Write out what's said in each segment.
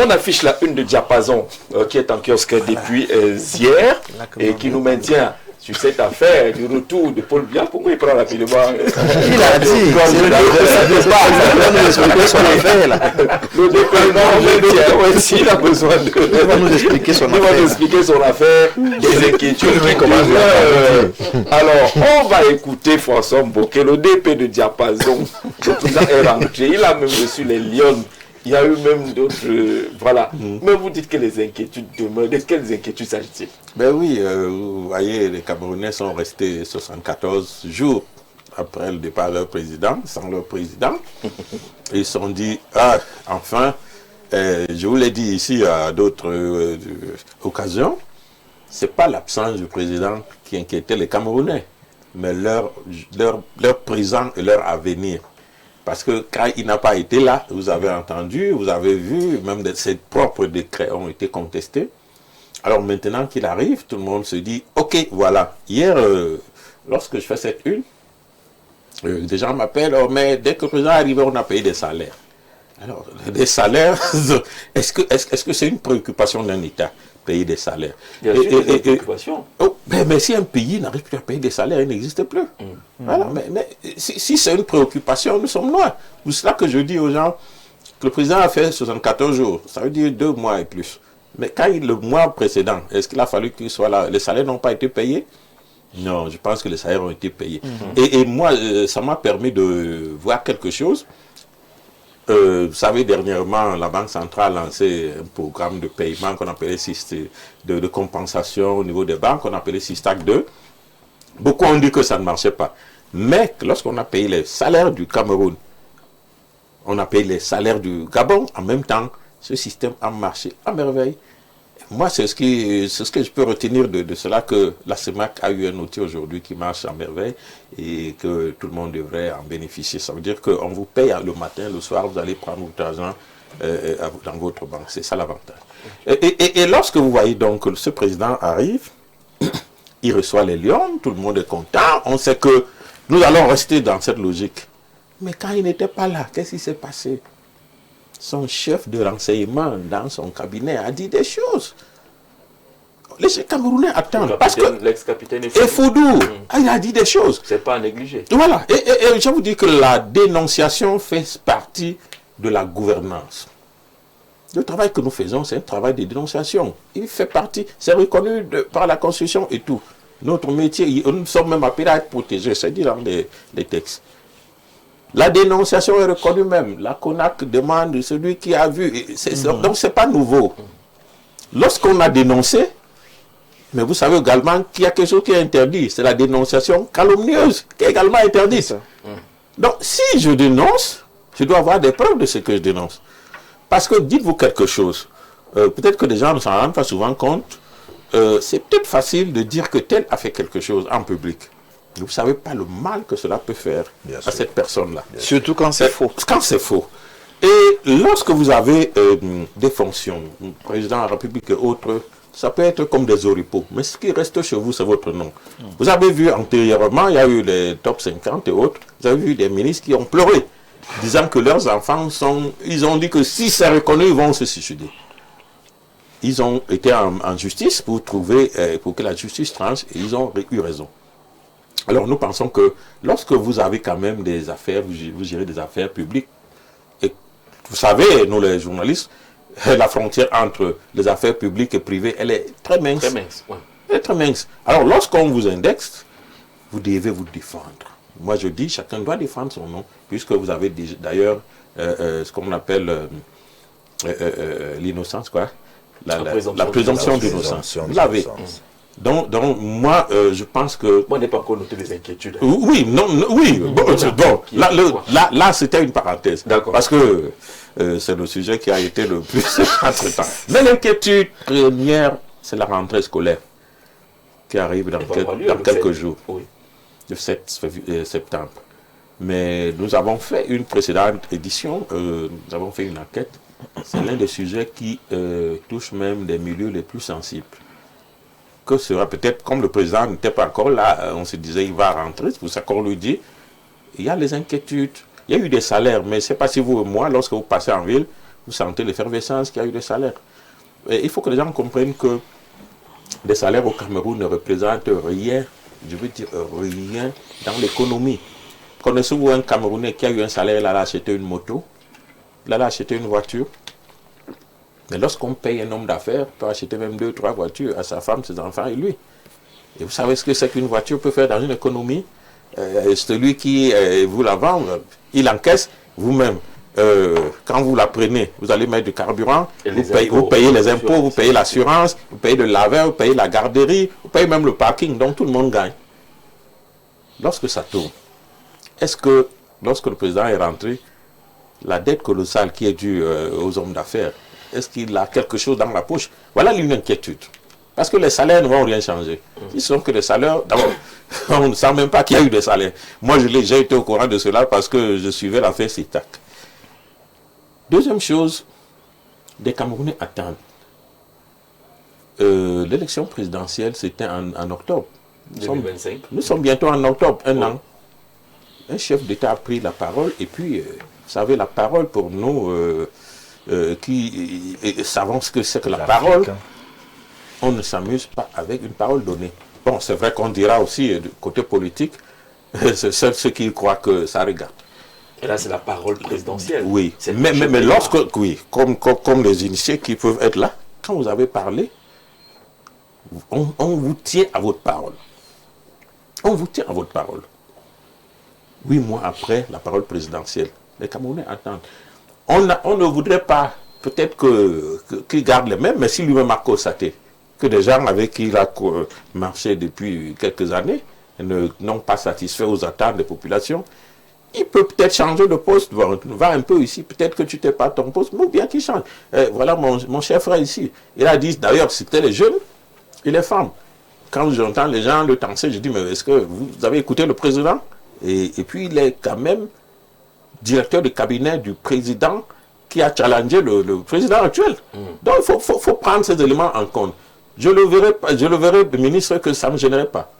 On affiche la une de Diapason qui est en kiosque depuis hier et qui nous maintient sur cette affaire du retour de Paul Biya. Pourquoi il prend rapidement Il a dit, le déploiement, s'il a besoin de... Il va nous expliquer son affaire, des inquiétudes. Alors, on va écouter François Mboké, le DP de Diapason. Le président est rentré, il a même reçu les lions. Il y a eu même d'autres... voilà. Mais vous dites que les inquiétudes demeurent. De quelles inquiétudes s'agit-il? Ben oui, vous voyez, les Camerounais sont restés 74 jours après le départ de leur président, sans leur président. Ils se sont dit, ah, enfin, je vous l'ai dit ici à d'autres occasions, ce n'est pas l'absence du président qui inquiétait les Camerounais, mais leur présent et leur avenir. Parce que quand il n'a pas été là, vous avez entendu, vous avez vu, même ses propres décrets ont été contestés. Alors maintenant qu'il arrive, tout le monde se dit, ok, voilà. Hier, lorsque je fais cette une, des gens m'appellent, oh, mais dès que le président est arrivé, on a payé des salaires. Alors, des salaires, est-ce que c'est une préoccupation d'un État, payer des salaires? Bien sûr, c'est une préoccupation. Mais si un pays n'arrive plus à payer des salaires, il n'existe plus. Voilà, mais si c'est une préoccupation, nous sommes loin. C'est cela que je dis aux gens que le président a fait 74 jours, ça veut dire 2 mois et plus. Mais quand le mois précédent, est-ce qu'il a fallu qu'il soit là? Les salaires n'ont pas été payés? Non, je pense que les salaires ont été payés. Et moi, ça m'a permis de voir quelque chose. Vous savez, dernièrement, la Banque centrale a lancé un programme de paiement qu'on appelait de compensation au niveau des banques, qu'on appelait Systac 2. Beaucoup ont dit que ça ne marchait pas. Mais lorsqu'on a payé les salaires du Cameroun, on a payé les salaires du Gabon, en même temps, ce système a marché à merveille. Moi, c'est ce que je peux retenir de cela, que la CEMAC a eu un outil aujourd'hui qui marche à merveille et que tout le monde devrait en bénéficier. Ça veut dire qu'on vous paye le matin, le soir, vous allez prendre votre argent dans votre banque. C'est ça l'avantage. Et lorsque vous voyez donc que ce président arrive, il reçoit les lions, tout le monde est content, on sait que nous allons rester dans cette logique. Mais quand il n'était pas là, qu'est-ce qui s'est passé? Son chef de renseignement dans son cabinet a dit des choses. Les Camerounais attendent. Parce que l'ex-capitaine Effoudou, il a dit des choses. C'est pas à négliger. Voilà. Et je vous dis que la dénonciation fait partie de la gouvernance. Le travail que nous faisons, c'est un travail de dénonciation. Il fait partie, c'est reconnu par la Constitution et tout. Notre métier, nous sommes même appelés à être protégés, c'est dit dans les textes. La dénonciation est reconnue même. La CONAC demande celui qui a vu. Donc, ce n'est pas nouveau. Lorsqu'on a dénoncé, mais vous savez également qu'il y a quelque chose qui est interdit. C'est la dénonciation calomnieuse qui est également interdite. Donc, si je dénonce, je dois avoir des preuves de ce que je dénonce. Parce que, dites-vous quelque chose, peut-être que les gens ne s'en rendent pas souvent compte, c'est peut-être facile de dire que tel a fait quelque chose en public. Vous ne savez pas le mal que cela peut faire à cette personne-là. Surtout quand c'est faux. Quand c'est faux. Et lorsque vous avez des fonctions, président de la République et autres, ça peut être comme des oripeaux. Mais ce qui reste chez vous, c'est votre nom. Vous avez vu antérieurement, il y a eu les top 50 et autres, vous avez vu des ministres qui ont pleuré, disant que leurs enfants ils ont dit que si c'est reconnu, ils vont se suicider. Ils ont été en justice pour que la justice tranche et ils ont eu raison. Alors nous pensons que lorsque vous avez quand même des affaires, vous gérez des affaires publiques, et vous savez, nous les journalistes, la frontière entre les affaires publiques et privées, elle est très mince. Très mince, ouais. Elle est très mince. Alors lorsqu'on vous indexe, vous devez vous défendre. Moi je dis, chacun doit défendre son nom, puisque vous avez d'ailleurs ce qu'on appelle l'innocence, quoi. La présomption d'innocence. Vous l'avez. Donc moi, je pense que... Moi, on n'est pas encore noté des inquiétudes. Oui, oui. Bon, là c'était une parenthèse. D'accord. Parce que c'est le sujet qui a été le plus entre-temps. Mais l'inquiétude première, c'est la rentrée scolaire qui arrive dans quelques jours. Oui. Le 7 septembre. Mais nous avons fait une précédente édition, nous avons fait une enquête. C'est l'un des sujets qui touche même des milieux les plus sensibles. Que sera peut-être, comme le président n'était pas encore là, on se disait il va rentrer, c'est pour ça qu'on lui dit, il y a les inquiétudes. Il y a eu des salaires, mais je ne sais pas si vous et moi, lorsque vous passez en ville, vous sentez l'effervescence qu'il y a eu des salaires. Et il faut que les gens comprennent que les salaires au Cameroun ne représentent rien, je veux dire rien dans l'économie. Connaissez-vous un Camerounais qui a eu un salaire, il a acheté une moto, il a acheté une voiture? Mais lorsqu'on paye un homme d'affaires, il peut acheter même 2, 3 voitures à sa femme, ses enfants et lui. Et vous savez ce que c'est qu'une voiture peut faire dans une économie? Celui qui vous la vend, il encaisse vous-même. Quand vous la prenez, vous allez mettre du carburant, vous payez les impôts, vous payez l'assurance, vous payez le laveur, vous payez la garderie, vous payez même le parking, donc tout le monde gagne. Lorsque ça tourne, est-ce que, lorsque le président est rentré, la dette colossale qui est due aux hommes d'affaires, est-ce qu'il a quelque chose dans la poche? Voilà une inquiétude. Parce que les salaires ne vont rien changer. Ils sont que les salaires, d'abord, on ne sent même pas qu'il y a eu des salaires. Moi, j'ai été au courant de cela parce que je suivais l'affaire CITAC. Deuxième chose, des Camerounais attendent. L'élection présidentielle, c'était en octobre. 2025. Nous sommes bientôt en octobre, un an. Un chef d'État a pris la parole et puis, vous savez, la parole pour nous qui savons ce que c'est que la parole, on ne s'amuse pas avec une parole donnée. Bon, c'est vrai qu'on dira aussi du côté politique, c'est ceux qui croient que ça regarde. Et là, c'est la parole présidentielle. Oui, mais lorsque, oui, comme les initiés qui peuvent être là, quand vous avez parlé, on vous tient à votre parole. On vous tient à votre parole. 8 mois après la parole présidentielle, les Camerounais attendent. On ne voudrait pas, peut-être qu'il garde les mêmes, mais si lui-même a constaté que des gens avec qui il a marché depuis quelques années n'ont pas satisfait aux attentes des populations, il peut peut-être changer de poste, va un peu ici, peut-être que tu t'es pas ton poste, mais bien qu'il change. Voilà mon cher frère ici. Il a dit, d'ailleurs, c'était les jeunes et les femmes. Quand j'entends les gens le tenser, je dis, mais est-ce que vous avez écouté le président? Et puis il est quand même directeur de cabinet du président qui a challengé le président actuel. Donc il faut prendre ces éléments en compte. Je le verrai, le ministre, que ça ne me gênerait pas.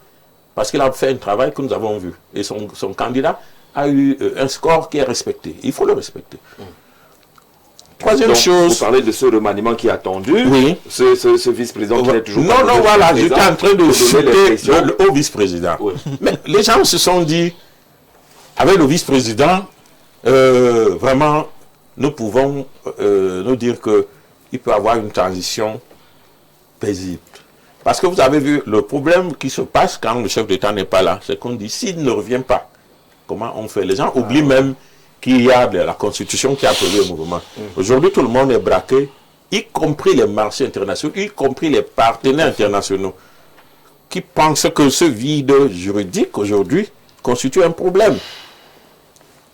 Parce qu'il a fait un travail que nous avons vu. Et son candidat a eu un score qui est respecté. Il faut le respecter. Troisième chose. Vous parlez de ce remaniement qui est attendu. Oui. Ce vice-président qui est toujours. Non, voilà, j'étais en train de citer le haut vice-président. Oui. Mais les gens se sont dit, avec le vice-président, vraiment, nous pouvons nous dire qu'il peut y avoir une transition paisible. Parce que vous avez vu, le problème qui se passe quand le chef d'État n'est pas là, c'est qu'on dit, s'il ne revient pas, comment on fait? Les gens oublient même qu'il y a la Constitution qui a appelé le mouvement. Aujourd'hui, tout le monde est braqué, y compris les marchés internationaux, y compris les partenaires internationaux, qui pensent que ce vide juridique, aujourd'hui, constitue un problème.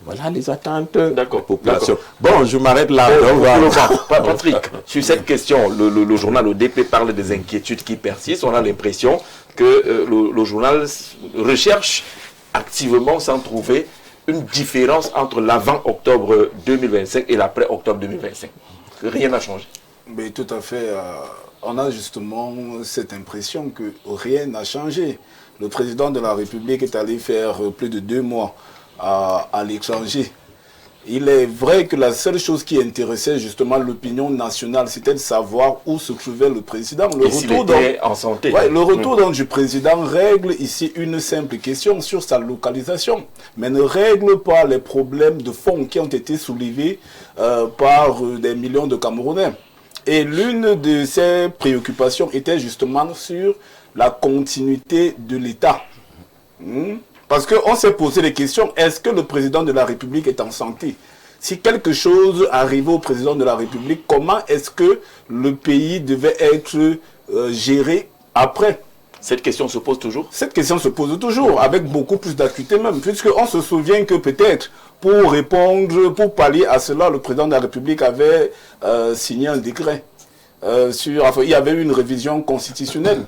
Voilà les attentes de la population. Bon, je m'arrête là. Patrick, sur cette question, le journal ODP parle des inquiétudes qui persistent. On a l'impression que le journal recherche activement sans trouver une différence entre l'avant-octobre 2025 et l'après-octobre 2025. Rien n'a changé. Mais tout à fait. On a justement cette impression que rien n'a changé. Le président de la République est allé faire plus de 2 mois à l'étranger. Il est vrai que la seule chose qui intéressait justement l'opinion nationale, c'était de savoir où se trouvait le président. Le retour en santé. Ouais, le retour du président règle ici une simple question sur sa localisation, mais ne règle pas les problèmes de fond qui ont été soulevés par des millions de Camerounais. Et l'une de ces préoccupations était justement sur la continuité de l'État. Parce qu'on s'est posé les questions, est-ce que le président de la République est en santé? Si quelque chose arrivait au président de la République, comment est-ce que le pays devait être géré après? Cette question se pose toujours? Cette question se pose toujours, avec beaucoup plus d'acuité même, puisqu'on se souvient que peut-être, pour répondre, pour pallier à cela, le président de la République avait signé un décret. Il y avait eu une révision constitutionnelle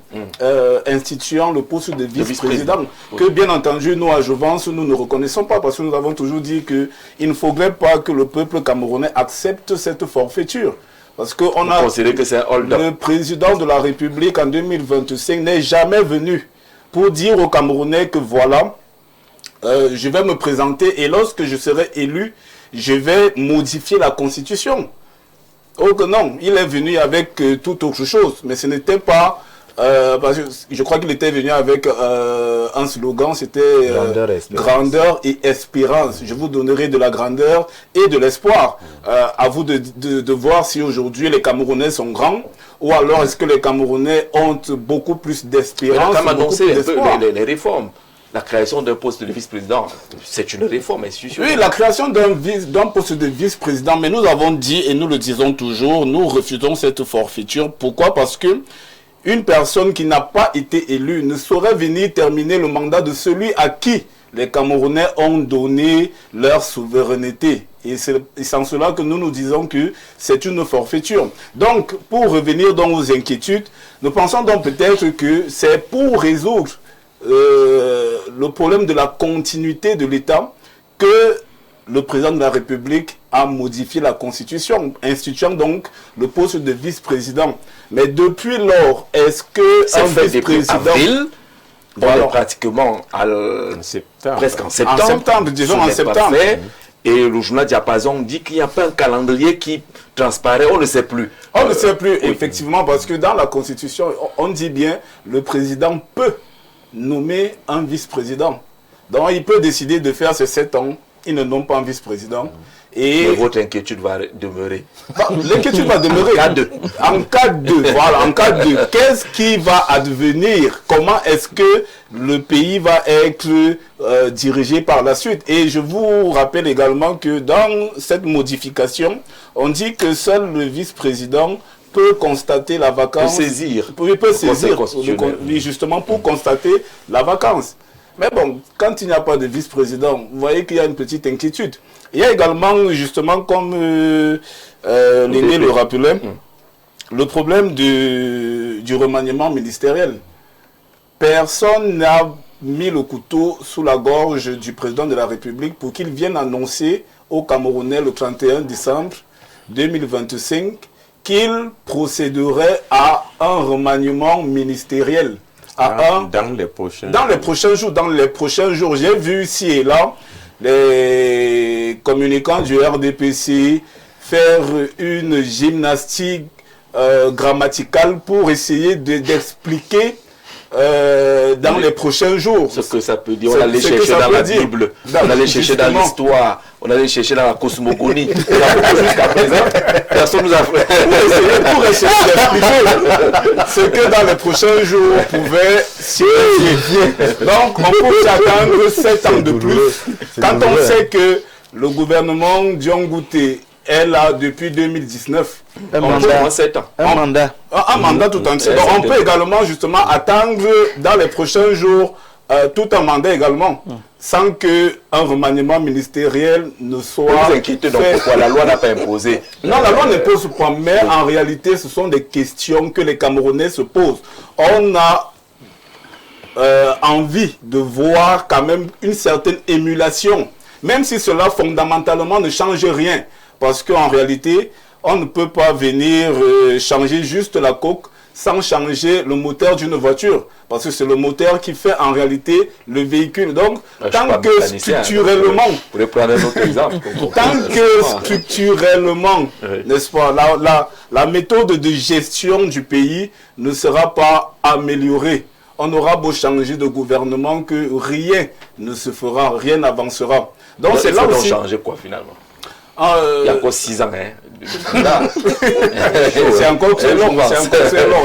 instituant le poste de vice-président que bien entendu nous à Jouvence nous ne reconnaissons pas parce que nous avons toujours dit qu'il ne faudrait pas que le peuple camerounais accepte cette forfaiture. Parce que le président de la République en 2025 n'est jamais venu pour dire aux Camerounais que voilà, je vais me présenter et lorsque je serai élu, je vais modifier la Constitution. Oh que non, il est venu avec toute autre chose, mais ce n'était pas... parce que je crois qu'il était venu avec un slogan, c'était grandeur et espérance. Je vous donnerai de la grandeur et de l'espoir. À vous de voir si aujourd'hui les Camerounais sont grands ou alors est-ce que les Camerounais ont beaucoup plus d'espérance. Il a quand même annoncé un peu les réformes. La création d'un poste de vice-président, c'est une réforme institutionnelle. Oui, la création d'un poste de vice-président, mais nous avons dit, et nous le disons toujours, nous refusons cette forfaiture. Pourquoi? Parce que une personne qui n'a pas été élue ne saurait venir terminer le mandat de celui à qui les Camerounais ont donné leur souveraineté. Et c'est en cela que nous disons que c'est une forfaiture. Donc, pour revenir dans vos inquiétudes, nous pensons donc peut-être que c'est pour résoudre le problème de la continuité de l'État que le président de la République a modifié la Constitution, instituant donc le poste de vice-président. Mais depuis lors, est-ce que un vice-président... On est pratiquement presque en septembre. En septembre, disons en septembre. Et le journal Diapason dit qu'il n'y a pas un calendrier qui transparaît, on ne sait plus. On ne sait plus, effectivement, parce que dans la Constitution, on dit bien le président peut nommer un vice-président. Donc il peut décider de faire ces 7 ans, il ne nomme pas un vice-président. Et votre inquiétude va demeurer. L'inquiétude va demeurer. En cas de, voilà, en cas de, qu'est-ce qui va advenir? Comment est-ce que le pays va être dirigé par la suite? Et je vous rappelle également que dans cette modification, on dit que seul le vice-président peut constater la vacance. Il peut saisir justement pour constater la vacance. Mais bon, quand il n'y a pas de vice-président, vous voyez qu'il y a une petite inquiétude. Il y a également, justement, comme l'aîné le rappelait, le problème du remaniement ministériel. Personne n'a mis le couteau sous la gorge du président de la République pour qu'il vienne annoncer aux Camerounais le 31 décembre 2025 qu'il procéderait à un remaniement ministériel. Dans les prochains jours. J'ai vu ici et là les communicants du RDPC faire une gymnastique grammaticale pour essayer d'expliquer dans les prochains jours. Ce que ça peut dire, on allait chercher dans la Bible, on allait chercher dans l'histoire, on allait chercher dans la cosmogonie. Jusqu'à présent, personne nous a fait. Pour essayer d'expliquer ce que dans les prochains jours pouvait signifier. Donc, on peut s'attendre 7 ans de plus. Quand on sait que le gouvernement Diongouté est là depuis 2019. Un mandat tout entier. Donc on peut également justement attendre dans les prochains jours tout un mandat également, sans qu'un remaniement ministériel ne soit... Vous inquiétez donc pourquoi la loi n'a pas imposé? Non, la loi ne pose pas, mais en réalité ce sont des questions que les Camerounais se posent. On a envie de voir quand même une certaine émulation, même si cela fondamentalement ne change rien. Parce qu'en réalité, on ne peut pas venir changer juste la coque sans changer le moteur d'une voiture. Parce que c'est le moteur qui fait en réalité le véhicule. Donc, tant que structurellement... Vous pouvez prendre un autre exemple. Tant que structurellement, n'est-ce pas, la méthode de gestion du pays ne sera pas améliorée. On aura beau changer de gouvernement que rien ne se fera, rien n'avancera. Donc, c'est là aussi... changer quoi finalement? Il y a encore 6 ans, hein. C'est encore très long.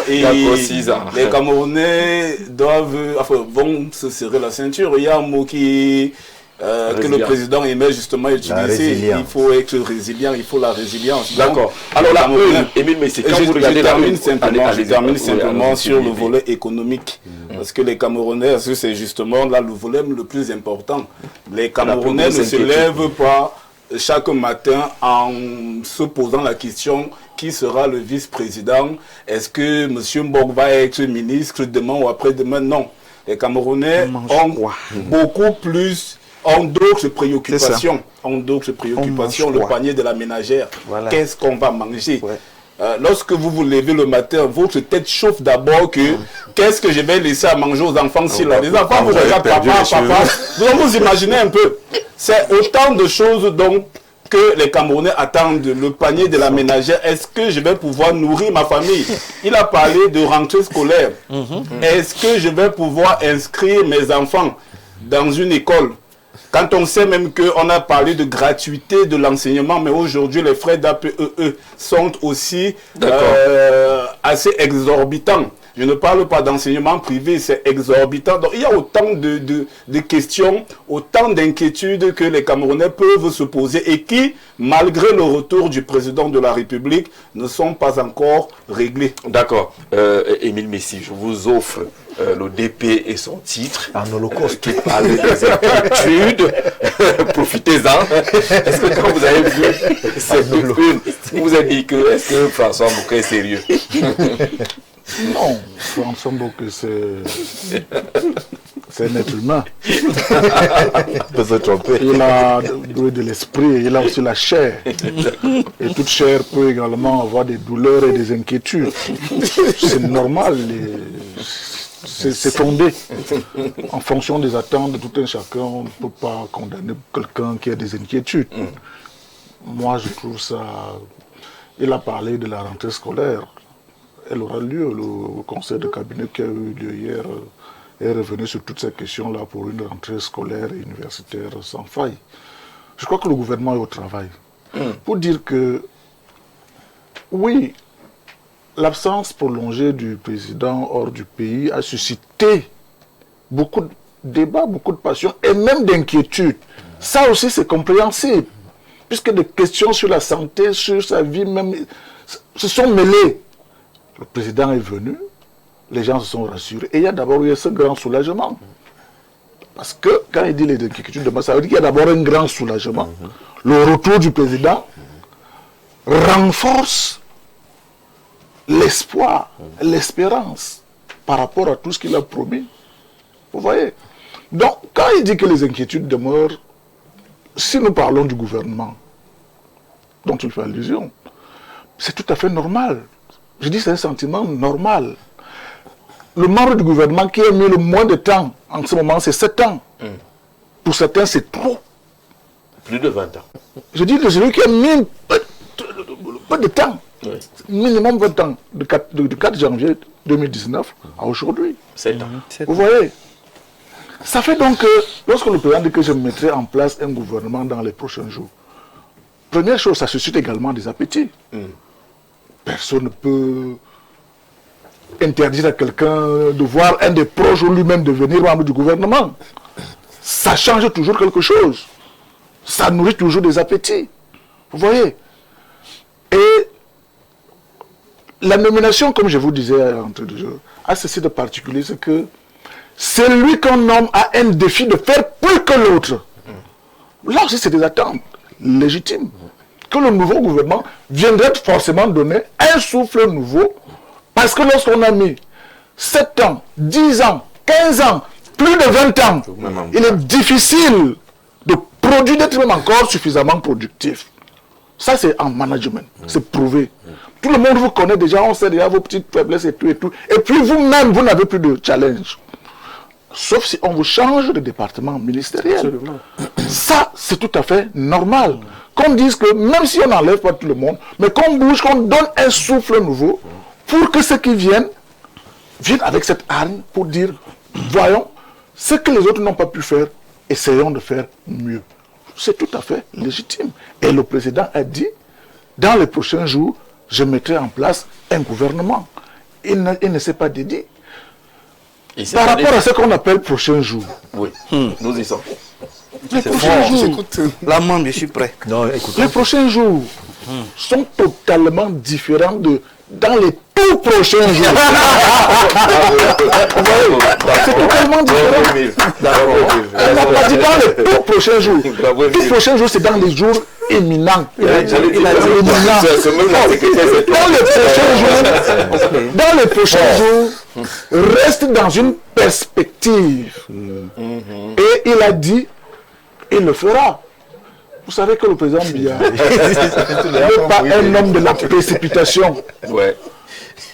Et il y a encore 6 ans. Les Camerounais vont se serrer la ceinture. Il y a un mot que le président aimait justement utiliser. Il faut être résilient, il faut la résilience. D'accord. Alors là, Émile Messé, quand vous regardez je termine simplement sur le volet économique. Parce que les Camerounais, c'est justement là le volet le plus important. Les Camerounais ne se lèvent pas chaque matin en se posant la question qui sera le vice-président. Est-ce que M. Mbok va être ministre demain ou après-demain? Non. Les Camerounais ont d'autres préoccupations. Le panier de la ménagère. Voilà. Qu'est-ce qu'on va manger? Lorsque vous vous levez le matin, votre tête chauffe d'abord que qu'est-ce que je vais laisser à manger aux enfants si là. Les enfants vous regardent papa. Vous imaginez un peu. C'est autant de choses donc que les Camerounais attendent le panier de la ménagère. Est-ce que je vais pouvoir nourrir ma famille? Il a parlé de rentrée scolaire. Est-ce que je vais pouvoir inscrire mes enfants dans une école? Quand on sait même qu'on a parlé de gratuité de l'enseignement, mais aujourd'hui les frais d'APEE sont aussi assez exorbitants. Je ne parle pas d'enseignement privé, c'est exorbitant. Donc il y a autant de questions, autant d'inquiétudes que les Camerounais peuvent se poser et qui, malgré le retour du président de la République, ne sont pas encore réglées. D'accord. Émile Messi, je vous offre l'ODP et son titre. En holocauste. Qui parle des inquiétudes. Profitez-en. Est-ce que quand vous avez vu cette une, vous vous êtes dit que est-ce que François Mbouka est sérieux? Non, François Mbouka, c'est un être humain. On peut se tromper. Il a de l'esprit, il a aussi la chair. Et toute chair peut également avoir des douleurs et des inquiétudes. C'est normal, c'est fondé. En fonction des attentes de tout un chacun, on ne peut pas condamner quelqu'un qui a des inquiétudes. Moi, je trouve ça... Il a parlé de la rentrée scolaire. Elle aura lieu, le conseil de cabinet qui a eu lieu hier est revenu sur toutes ces questions-là pour une rentrée scolaire et universitaire sans faille. Je crois que le gouvernement est au travail. Pour dire que, oui, l'absence prolongée du président hors du pays a suscité beaucoup de débats, beaucoup de passion et même d'inquiétude. Ça aussi, c'est compréhensible, puisque des questions sur la santé, sur sa vie même, se sont mêlées. Le président est venu, les gens se sont rassurés. Et il y a d'abord eu ce grand soulagement. Parce que quand il dit les inquiétudes de moi, ça veut dire qu'il y a d'abord un grand soulagement. Le retour du président renforce l'espoir, l'espérance par rapport à tout ce qu'il a promis. Vous voyez? Donc, quand il dit que les inquiétudes demeurent, si nous parlons du gouvernement, dont il fait allusion, c'est tout à fait normal. Je dis c'est un sentiment normal. Le membre du gouvernement qui a mis le moins de temps, en ce moment, c'est 7 ans. Pour certains, c'est trop. Plus de 20 ans. Je dis celui qui a mis peu de temps. Oui. Minimum 20 ans, de 4 janvier 2019 à aujourd'hui. 7 ans. Vous voyez? Ça fait donc que, lorsque le président dit que je mettrai en place un gouvernement dans les prochains jours, première chose, ça suscite également des appétits. Personne ne peut interdire à quelqu'un de voir un des proches ou lui-même devenir membre du gouvernement. Ça change toujours quelque chose. Ça nourrit toujours des appétits. Vous voyez? Et la nomination, comme je vous disais entre deux jours, a ceci de particulier, c'est que celui qu'on nomme a un défi de faire plus que l'autre. Là aussi, c'est des attentes légitimes. Que le nouveau gouvernement viendrait forcément donner un souffle nouveau, parce que lorsqu'on a mis 7 ans, 10 ans, 15 ans, plus de 20 ans, il est difficile de produire, d'être même encore suffisamment productif. Ça, c'est en management, c'est prouvé. Tout le monde vous connaît déjà, on sait déjà vos petites faiblesses et tout et tout. Et puis vous-même, vous n'avez plus de challenge. Sauf si on vous change de département ministériel. Absolument. Ça, c'est tout à fait normal. Qu'on dise que même si on n'enlève pas tout le monde, mais qu'on bouge, qu'on donne un souffle nouveau pour que ceux qui viennent avec cette hargne pour dire, voyons, ce que les autres n'ont pas pu faire, essayons de faire mieux. C'est tout à fait légitime. Et le président a dit, dans les prochains jours, je mettrai en place un gouvernement. Il ne s'est pas dédié. Par rapport à ce qu'on appelle prochains jours. Oui, nous y sommes. Les prochains jours, l'amende, je suis prêt. Non, les prochains jours sont totalement différents dans les tout prochains jours. C'est totalement différent. On n'a pas dit dans les tout prochains jours. Les tout prochains jours, c'est dans les jours éminents. Dans les prochains jours, reste dans une perspective. Et il a dit, il le fera. Vous savez que le président Biya n'est pas un homme de la précipitation. Ouais.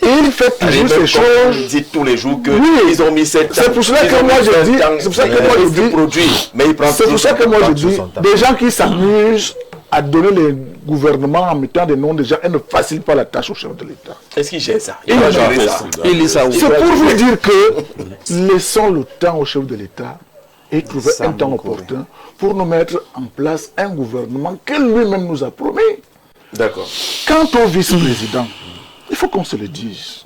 Il fait toujours ces choses. Il dit tous les jours que oui, ils ont mis 7 ans. C'est pour cela que moi je dis. C'est pour ça que moi je dis. Mais il prend c'est pour ça que moi je dis. Des gens qui s'amusent à donner les gouvernements en mettant des noms des gens et ne facilite pas la tâche au chef de l'État. Est-ce qu'il gère ça? Il va va gérer ça. Il lit ça où? C'est pour vous dire que laissons le temps au chef de l'État et trouver un temps opportun pour nous mettre en place un gouvernement que lui-même nous a promis. D'accord. Quant au vice-président, il faut qu'on se le dise.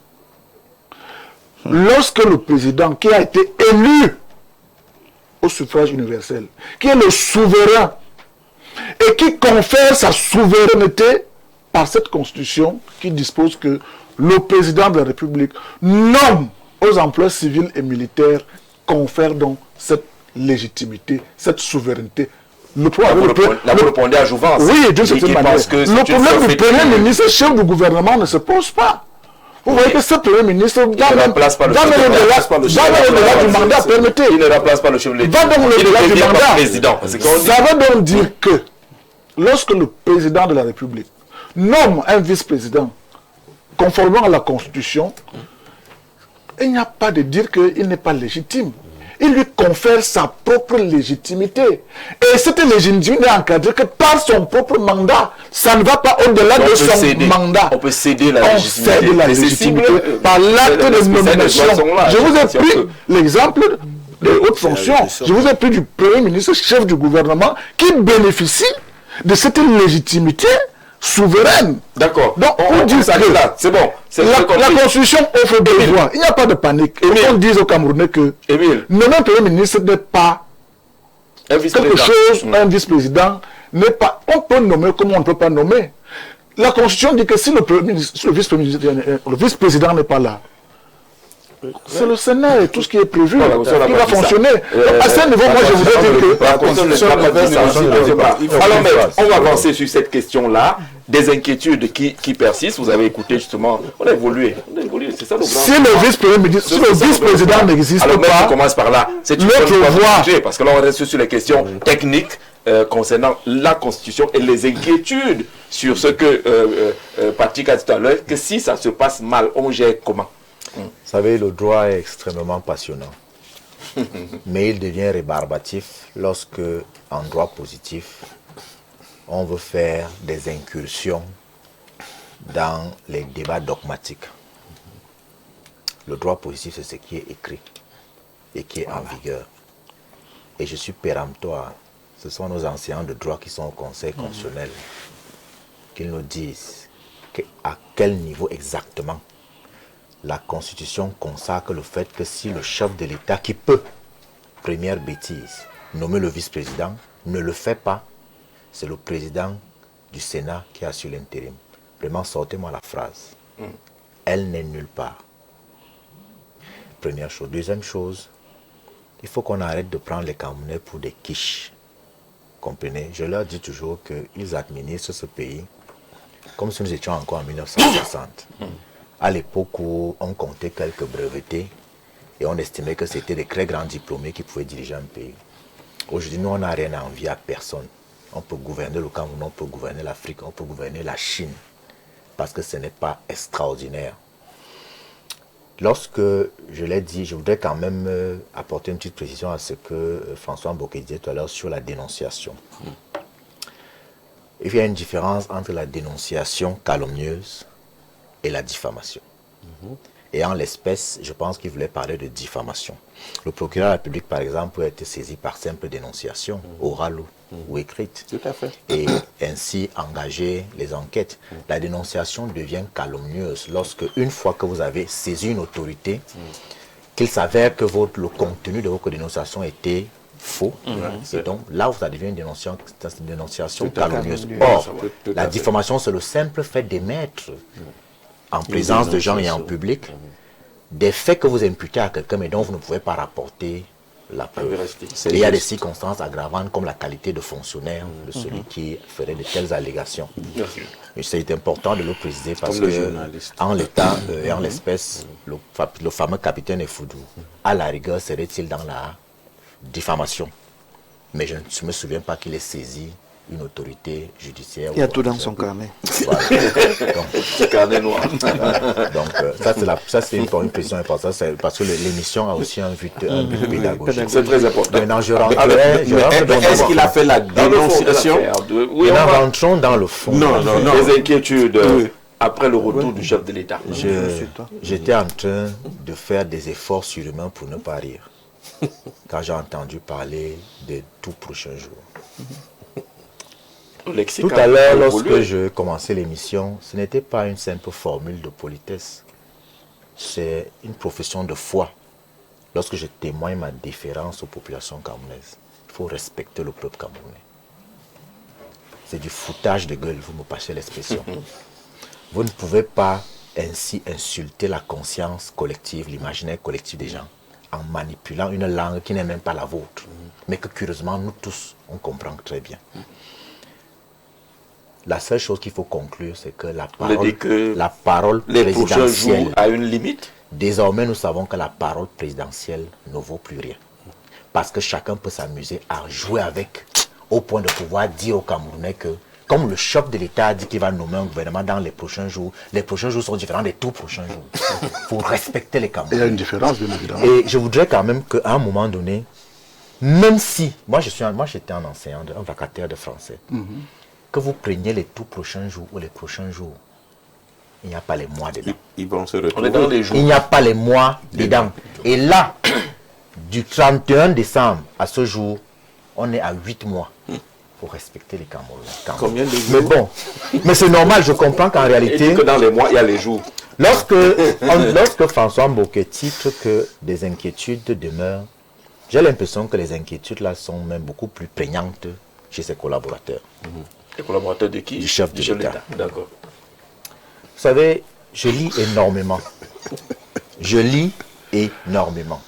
Lorsque le président qui a été élu au suffrage universel, qui est le souverain et qui confère sa souveraineté par cette constitution qui dispose que le président de la République nomme aux emplois civils et militaires, confère donc cette légitimité, cette souveraineté. Le problème à Jouvence. Oui, de cette manière. Le problème du Premier ministre, chef du gouvernement, ne se pose pas. Vous voyez que ce Premier ministre, dans le au-delà du mandat, permettez. Il ne remplace pas le chef de l'État. Va dans l'au-delà du mandat. Président. Ça veut donc dire que lorsque le président de la République nomme un vice-président conformément à la Constitution, il n'y a pas de dire qu'il n'est pas légitime. Il lui confère sa propre légitimité. Et cette légitimité n'est encadrée que par son propre mandat. Ça ne va pas au-delà de son mandat. On peut céder la légitimité. On cède la légitimité par l'acte de nomination. Je vous ai pris l'exemple de haute fonction. Je vous ai pris du Premier ministre, chef du gouvernement, qui bénéficie de cette légitimité souveraine. D'accord. Donc, on dit ça là, c'est bon. La Constitution offre deux voies. Il n'y a pas de panique. On dit aux Camerounais que nommer un Premier ministre n'est pas quelque chose, un vice-président n'est pas. On peut nommer comme on ne peut pas nommer. La Constitution dit que si le vice-président n'est pas là, c'est le Sénat et tout ce qui est prévu qui va fonctionner. À ce niveau, moi je voudrais dire que... Alors, mais on va avancer sur cette question-là. Des inquiétudes qui persistent. Vous avez écouté justement. On a évolué. C'est ça le grand. Si le vice-président n'existe pas... Alors, on commence par là. C'est une voie. Parce que là, on reste sur les questions techniques concernant la Constitution et les inquiétudes sur ce que Patrick a dit tout à l'heure, que si ça se passe mal, on gère comment? Vous savez, le droit est extrêmement passionnant. Mais il devient rébarbatif lorsque, en droit positif, on veut faire des incursions dans les débats dogmatiques. Le droit positif, c'est ce qui est écrit et qui est en vigueur. Et je suis péremptoire. Ce sont nos enseignants de droit qui sont au Conseil constitutionnel qui nous disent à quel niveau exactement la Constitution consacre le fait que si le chef de l'État qui peut, première bêtise, nommer le vice-président, ne le fait pas, c'est le président du Sénat qui assure l'intérim. Vraiment, sortez-moi la phrase. Elle n'est nulle part. Première chose. Deuxième chose, il faut qu'on arrête de prendre les Camerounais pour des quiches. Comprenez? Je leur dis toujours qu'ils administrent ce pays comme si nous étions encore en 1960. À l'époque où on comptait quelques brevetés et on estimait que c'était des très grands diplômés qui pouvaient diriger un pays. Aujourd'hui, nous, on n'a rien à envier à personne. On peut gouverner le Cameroun, on peut gouverner l'Afrique, on peut gouverner la Chine, parce que ce n'est pas extraordinaire. Lorsque je l'ai dit, je voudrais quand même apporter une petite précision à ce que François Mbokey disait tout à l'heure sur la dénonciation. Il y a une différence entre la dénonciation calomnieuse et la diffamation. Et en l'espèce, je pense qu'il voulait parler de diffamation. Le procureur de la République, par exemple, a été saisi par simple dénonciation, orale ou écrite. Tout à fait. Et ainsi engager les enquêtes. La dénonciation devient calomnieuse lorsque, une fois que vous avez saisi une autorité, qu'il s'avère que le contenu de votre dénonciation était faux. Et donc, là où ça devient une dénonciation calomnieuse. Or, la diffamation, c'est le simple fait d'émettre en présence de gens et en public, des faits que vous imputez à quelqu'un mais dont vous ne pouvez pas rapporter la preuve. Et il y a des circonstances aggravantes comme la qualité de fonctionnaire de celui qui ferait de telles allégations. Et c'est important de le préciser parce que en l'état et en l'espèce, le fameux capitaine Effoudou, à la rigueur, serait-il dans la diffamation? Mais je ne me souviens pas qu'il ait saisi une autorité judiciaire. Il y a tout dans son carnet. Voilà. Carnet noir. Ça, c'est une question importante, parce que l'émission a aussi un but pédagogique. C'est très important. Maintenant, je rentrerai Est-ce qu'il a fait la dénonciation? Oui, Nous rentrons dans le fond. Non. Les inquiétudes après le retour du chef de l'État. J'étais en train de faire des efforts surhumains pour ne pas rire quand j'ai entendu parler des tout prochains jours. Tout à l'heure, lorsque je commençais l'émission, ce n'était pas une simple formule de politesse. C'est une profession de foi. Lorsque je témoigne ma déférence aux populations camerounaises, il faut respecter le peuple camerounais. C'est du foutage de gueule, vous me passez l'expression. Vous ne pouvez pas ainsi insulter la conscience collective, l'imaginaire collectif des gens, en manipulant une langue qui n'est même pas la vôtre, mais que curieusement, nous tous, on comprend très bien. La seule chose qu'il faut conclure, c'est que la parole les prochains jours présidentielle a une limite. Désormais, nous savons que la parole présidentielle ne vaut plus rien. Parce que chacun peut s'amuser à jouer avec, au point de pouvoir dire aux Camerounais que, comme le chef de l'État a dit qu'il va nommer un gouvernement dans les prochains jours sont différents des tout prochains jours. Il faut respecter les Camerounais. Il y a une différence, bien évidemment. Et je voudrais quand même qu'à un moment donné, même si, moi j'étais un enseignant, un vacataire de français, que vous preniez les tout prochains jours ou les prochains jours, il n'y a pas les mois dedans. Ils vont se retrouver. On est dans les jours. Il n'y a pas les mois dedans. Et là, du 31 décembre à ce jour, on est à 8 mois. Il faut respecter les Camerounais. Combien de jours? Mais bon, mais c'est normal, je comprends qu'en Et réalité, dit que dans les mois, il y a les jours. lorsque François Mbouké titre que des inquiétudes demeurent, j'ai l'impression que les inquiétudes là sont même beaucoup plus prégnantes chez ses collaborateurs. Les collaborateurs de qui? Du chef de l'État. D'accord. Vous savez, je lis énormément. Je lis énormément.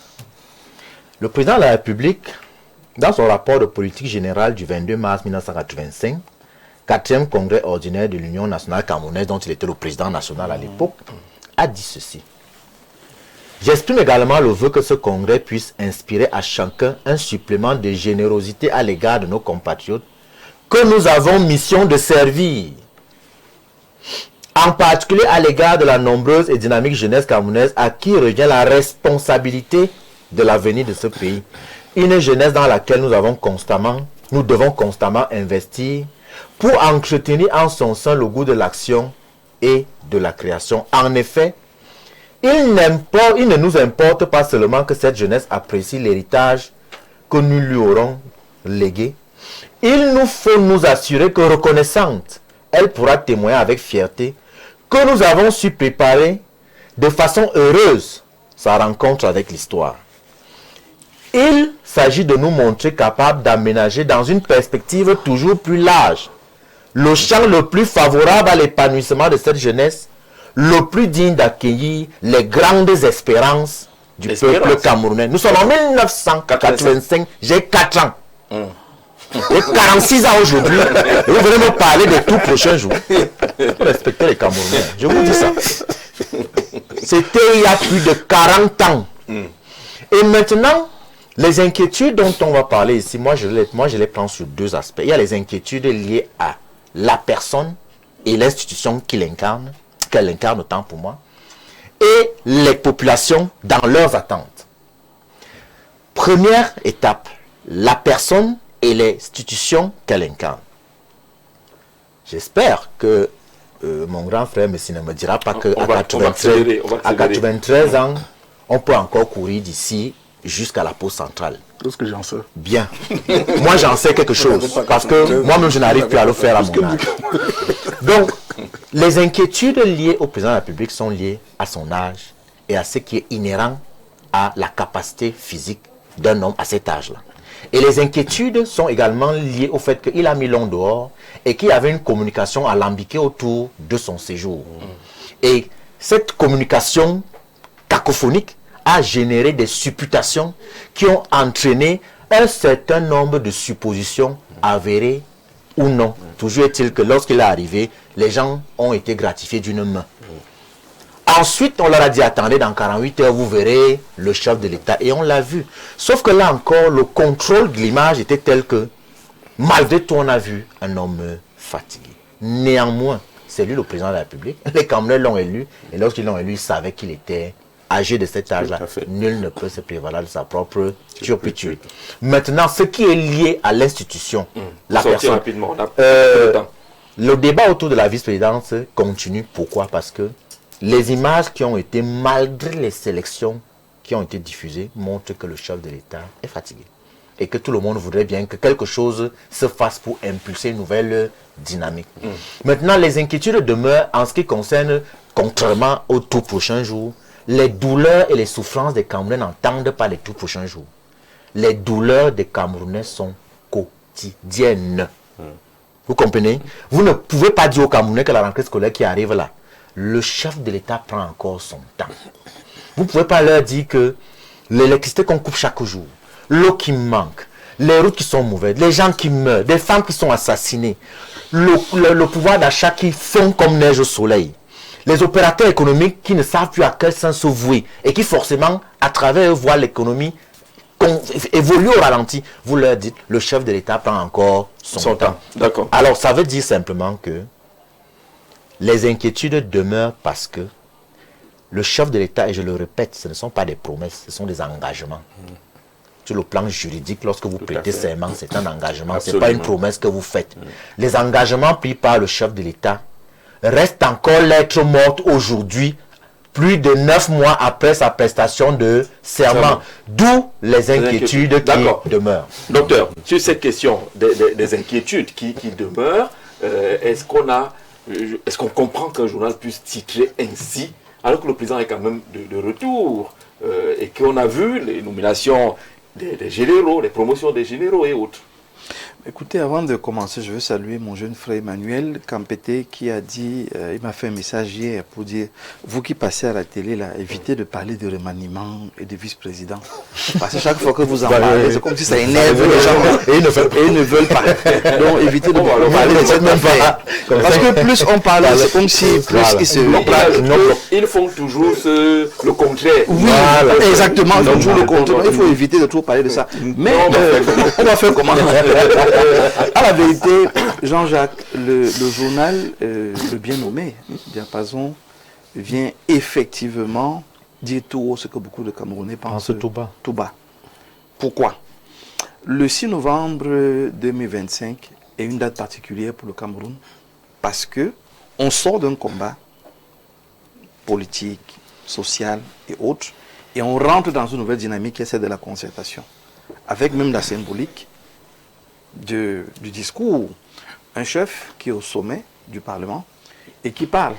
Le président de la République, dans son rapport de politique générale du 22 mars 1985, 4e congrès ordinaire de l'Union nationale camerounaise, dont il était le président national à l'époque, a dit ceci. J'exprime également le vœu que ce congrès puisse inspirer à chacun un supplément de générosité à l'égard de nos compatriotes que nous avons mission de servir. En particulier à l'égard de la nombreuse et dynamique jeunesse camerounaise à qui revient la responsabilité de l'avenir de ce pays. Une jeunesse dans laquelle nous devons constamment investir pour entretenir en son sein le goût de l'action et de la création. En effet, il ne nous importe pas seulement que cette jeunesse apprécie l'héritage que nous lui aurons légué. Il nous faut nous assurer que reconnaissante, elle pourra témoigner avec fierté que nous avons su préparer de façon heureuse sa rencontre avec l'histoire. Il s'agit de nous montrer capables d'aménager dans une perspective toujours plus large le champ le plus favorable à l'épanouissement de cette jeunesse, le plus digne d'accueillir les grandes espérances du peuple camerounais. Nous sommes en 1985, j'ai 4 ans. J'ai 46 ans aujourd'hui. Et vous venez me parler des tout prochains jours. Il faut respecter les Camerounais. Je vous dis ça. C'était il y a plus de 40 ans. Et maintenant, les inquiétudes dont on va parler ici, moi je les prends sur 2 aspects. Il y a les inquiétudes liées à la personne et l'institution qu'elle incarne autant pour moi, et les populations dans leurs attentes. Première étape, la personne et les institutions qu'elle incarne. J'espère que mon grand frère Messi ne me dira pas qu'à 93 ans, on peut encore courir d'ici jusqu'à la pause centrale. Tout ce que j'en sais. Bien. Moi, j'en sais quelque chose. Parce que moi-même, je n'arrive plus à le faire à mon âge. Donc, les inquiétudes liées au président de la République sont liées à son âge et à ce qui est inhérent à la capacité physique d'un homme à cet âge-là. Et les inquiétudes sont également liées au fait qu'il a mis l'homme dehors et qu'il y avait une communication alambiquée autour de son séjour. Et cette communication cacophonique a généré des supputations qui ont entraîné un certain nombre de suppositions avérées ou non. Toujours est-il que lorsqu'il est arrivé, les gens ont été gratifiés d'une main. Ensuite, on leur a dit, attendez, dans 48 heures, vous verrez le chef de l'État. Et on l'a vu. Sauf que là encore, le contrôle de l'image était tel que Malgré tout, on a vu un homme fatigué. Néanmoins, c'est lui le président de la République. Les Camerounais l'ont élu. Et lorsqu'ils l'ont élu, ils savaient qu'il était âgé de cet âge-là. Nul ne peut se prévaloir de sa propre turpitude. Maintenant, ce qui est lié à l'institution, la personne. Rapidement, on a le temps. Le débat autour de la vice-présidence continue. Pourquoi? Parce que les images qui ont été, malgré les sélections qui ont été diffusées, montrent que le chef de l'État est fatigué. Et que tout le monde voudrait bien que quelque chose se fasse pour impulser une nouvelle dynamique. Maintenant, les inquiétudes demeurent en ce qui concerne, contrairement aux tout prochains jours, les douleurs et les souffrances des Camerounais n'entendent pas les tout prochains jours. Les douleurs des Camerounais sont quotidiennes. Vous comprenez? Vous ne pouvez pas dire aux Camerounais que la rentrée scolaire qui arrive là, le chef de l'État prend encore son temps. Vous ne pouvez pas leur dire que l'électricité qu'on coupe chaque jour, l'eau qui manque, les routes qui sont mauvaises, les gens qui meurent, des femmes qui sont assassinées, le pouvoir d'achat qui fond comme neige au soleil, les opérateurs économiques qui ne savent plus à quel sens se vouer et qui forcément, à travers eux, voient l'économie évoluer au ralenti. Vous leur dites, le chef de l'État prend encore son temps. D'accord. Alors, ça veut dire simplement que les inquiétudes demeurent parce que le chef de l'État, et je le répète, ce ne sont pas des promesses, ce sont des engagements. Sur le plan juridique, lorsque vous prêtez serment, c'est un engagement, ce n'est pas une promesse que vous faites. Les engagements pris par le chef de l'État restent encore lettre morte aujourd'hui, plus de 9 mois après sa prestation de serment. D'où les inquiétudes qui demeurent. Docteur, sur cette question des inquiétudes qui demeurent, est-ce qu'on comprend qu'un journal puisse titrer ainsi, alors que le président est quand même de retour, et qu'on a vu les nominations des généraux, les promotions des généraux et autres? Écoutez, avant de commencer, je veux saluer mon jeune frère Emmanuel Campete qui a dit, il m'a fait un message hier pour dire, vous qui passez à la télé, là, évitez de parler de remaniement et de vice-président. Parce que chaque fois que vous en parlez, c'est comme si ça énerve les gens et ils ne veulent pas. Donc évitez de parler de cette affaire. Parce que plus on parle, c'est comme si plus ils se... Ils font toujours le contraire. Oui, exactement, ils font toujours le contraire. Il faut éviter de trop parler de ça. Mais on va faire comment? À la vérité, Jean-Jacques, le journal, le bien nommé, Diapason, vient effectivement dire tout haut ce que beaucoup de Camerounais pensent tout bas. Pourquoi? Le 6 novembre 2025 est une date particulière pour le Cameroun parce que on sort d'un combat politique, social et autres et on rentre dans une nouvelle dynamique qui est celle de la concertation, avec même la symbolique du discours, un chef qui est au sommet du Parlement et qui parle.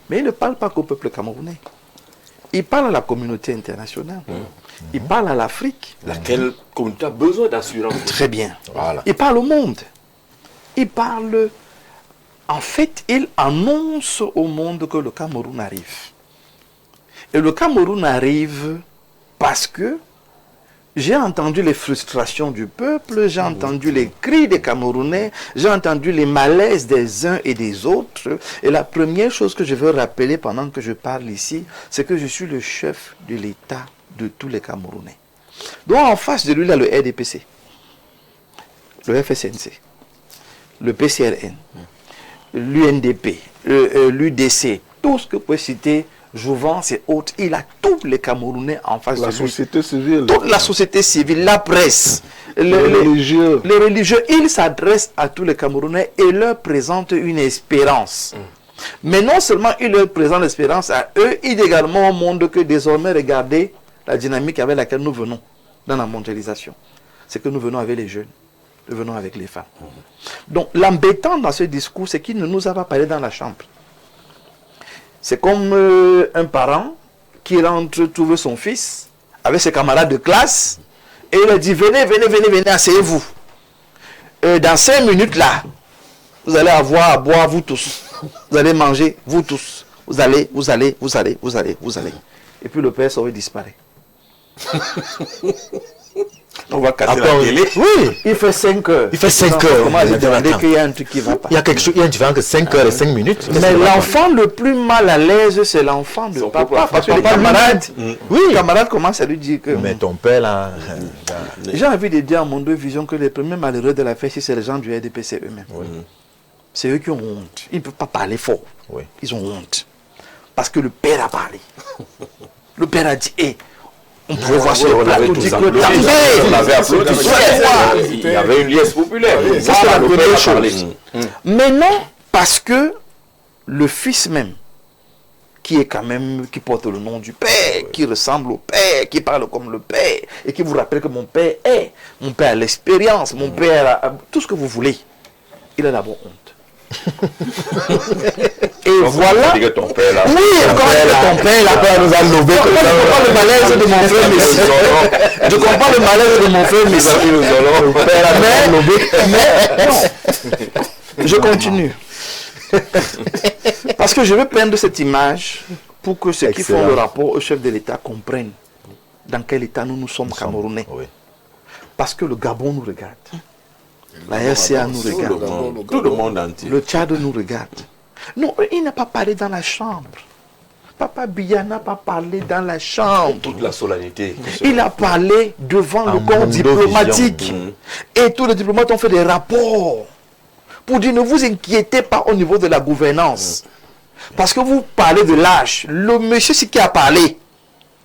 Mais il ne parle pas qu'au peuple camerounais. Il parle à la communauté internationale. Il parle à l'Afrique. Laquelle communauté a besoin d'assurance. Très bien. Voilà. Il parle au monde. Il parle... En fait, il annonce au monde que le Cameroun arrive. Et le Cameroun arrive parce que j'ai entendu les frustrations du peuple, j'ai entendu les cris des Camerounais, j'ai entendu les malaises des uns et des autres. Et la première chose que je veux rappeler pendant que je parle ici, c'est que je suis le chef de l'État de tous les Camerounais. Donc en face de lui, il y a le RDPC, le FSNC, le PCRN, l'UNDP, l'UDC, tout ce que vous pouvez citer, Jouvence et autres, il a tous les Camerounais en face de lui. La société civile. Toute la société civile, la presse, les religieux. Les religieux, il s'adresse à tous les Camerounais et leur présente une espérance. Mais non seulement il leur présente l'espérance à eux, il dit également au monde que désormais, regardez la dynamique avec laquelle nous venons dans la mondialisation. C'est que nous venons avec les jeunes, nous venons avec les femmes. Donc l'embêtant dans ce discours, c'est qu'il ne nous a pas parlé dans la chambre. C'est comme un parent qui rentre trouver son fils avec ses camarades de classe et il leur dit venez, asseyez-vous. Dans 5 minutes là, vous allez avoir à boire vous tous. Vous allez manger vous tous. Vous allez. Et puis le père sort et disparaît. On va casser Après, la télé. oui, Il fait 5 heures. il fait 5 heures. Comment j'ai demandé Attends. qu'il y a un truc qui va pas. Il y a quelque chose, il y a un différent que 5 heures et 5 minutes. Mais l'enfant le plus mal à l'aise, c'est l'enfant de Son papa. propre Parce que les papa, camarades, les camarades commencent à lui dire que Mais ton père là, j'ai envie de dire à mon deux visions que les premiers malheureux de la fête, c'est les gens du RDPC eux-mêmes. C'est eux qui ont honte. Ils ne peuvent pas parler fort. Oui. Ils ont honte. Parce que le père a parlé. Le père a dit, hé, on pouvait voir sur le plateau, dit que On avait applaudi. Il y avait une liesse populaire. Ça, c'est la première chose. Maintenant, parce que le fils même, qui est quand même, qui porte le nom du père, qui ressemble au père, qui parle comme le père, et qui vous rappelle que mon père a l'expérience, mon père a tout ce que vous voulez, il a d'abord honte. Et voilà. Que ton père là. Oui, quand ton père là, nous a lobé. Je comprends le malaise de mon frère Messi. Je comprends le malaise de mon frère Messi. Mais non. Je continue. Parce que je veux peindre cette image pour que ceux qui font le rapport au chef de l'État comprennent dans quel état nous sommes Camerounais. oui. Parce que le Gabon nous regarde. La RCA nous regarde. Tout le monde entier. Le Tchad nous regarde. Non, il n'a pas parlé dans la chambre. Papa Biya n'a pas parlé dans la chambre. Toute la solennité. Il a parlé devant le En corps Mondo diplomatique. Vision. Et tous les diplomates ont fait des rapports pour dire ne vous inquiétez pas au niveau de la gouvernance. Parce que vous parlez de l'âge. Le monsieur qui a parlé,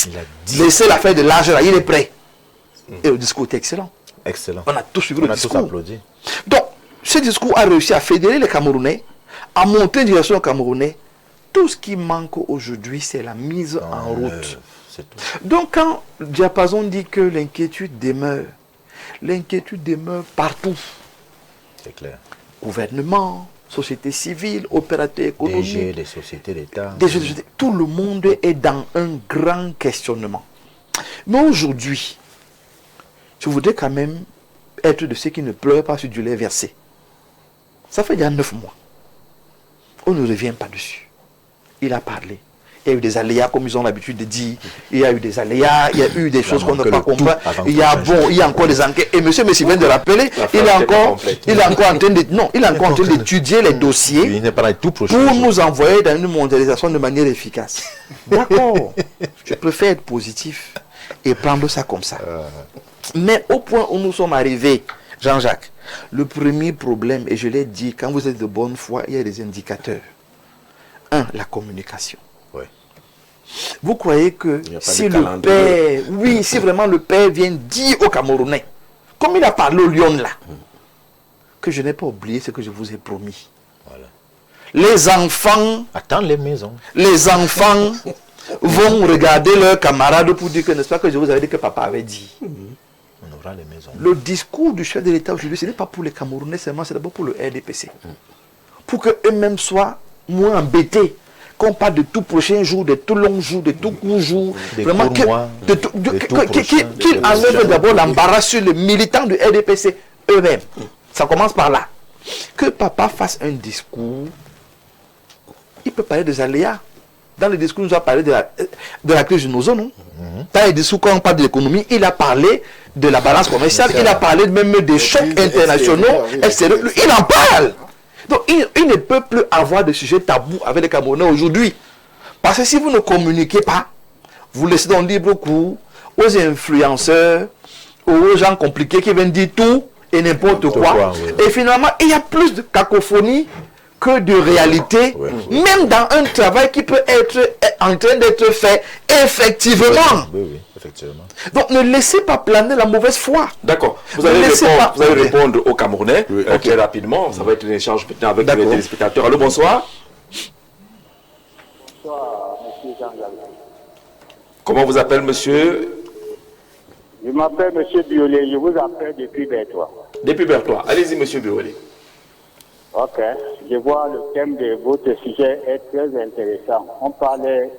Il a dit. laissez l'affaire de l'âge là, il est prêt. Et le discours était excellent. Excellent. On a tous suivi On le a tous discours. applaudi. Donc, ce discours a réussi à fédérer les Camerounais, à monter une direction aux Camerounais. Tout ce qui manque aujourd'hui, c'est la mise en route. C'est tout. Donc, quand Diapason dit que l'inquiétude demeure partout. C'est clair. Gouvernement, société civile, opérateurs économiques, DG, des sociétés d'État. tout le monde est dans un grand questionnement. Mais aujourd'hui, je voudrais quand même être de ceux qui ne pleurent pas sur du lait versé. Ça fait déjà 9 mois. On ne revient pas dessus. Il a parlé. Il y a eu des aléas, comme ils ont l'habitude de dire. Il y a eu des aléas, il y a eu des choses qu'on ne peut pas comprendre. Il y a encore des enquêtes. Et monsieur Messi vient de rappeler, il est encore en train d'étudier les dossiers Il n'est pas dans tout prochain. pour nous envoyer dans une mondialisation de manière efficace. D'accord. Je préfère être positif et prendre ça comme ça. Mais au point où nous sommes arrivés, Jean-Jacques, le premier problème, et je l'ai dit, quand vous êtes de bonne foi, il y a des indicateurs. 1, la communication. Oui. Vous croyez que Il y a pas si de le calendrier. père, si vraiment le père vient dire aux Camerounais, comme il a parlé au Lyon là, que je n'ai pas oublié ce que je vous ai promis. Voilà. Les enfants Attends les maisons. vont regarder leurs camarades pour dire que n'est-ce pas que je vous avais dit que papa avait dit. On aura les maisons. Le discours du chef de l'État aujourd'hui, ce n'est pas pour les Camerounais seulement, c'est d'abord pour le RDPC. Pour qu'eux-mêmes soient moins embêtés. Qu'on parle de tout prochain jour, de tout long jour, de tout court jour. Des Vraiment, courts mois, de tout prochain, qu'ils enlèvent d'abord l'embarras sur les militants du RDPC eux-mêmes. Ça commence par là. Que papa fasse un discours, il peut parler des aléas. Dans le discours, il nous a parlé de la crise de nos zones. Non? Dans le discours, quand on parle de l'économie, il a parlé de la balance commerciale, il a parlé même des chocs internationaux, etc. Il en parle. Donc, il ne peut plus avoir de sujet tabou avec les Camerounais aujourd'hui. Parce que si vous ne communiquez pas, vous laissez dans le libre cours aux influenceurs, aux gens compliqués qui viennent dire tout et n'importe quoi. Oui. Et finalement, il y a plus de cacophonie que de réalité, même dans un travail qui peut être en train d'être fait effectivement. Oui, effectivement. Donc ne laissez pas planer la mauvaise foi. D'accord. Vous Ne allez laissez pas- répondre aux Camerounais très rapidement. Ça va être un échange maintenant avec les téléspectateurs. Allô, bonsoir. Bonsoir, monsieur Jean-Jacques. Comment vous appelle monsieur? Je m'appelle monsieur Biolay, je vous appelle depuis Bertois. Depuis Bertois. Allez-y, monsieur Biolay. Ok, je vois le thème de votre sujet est très intéressant. On parlait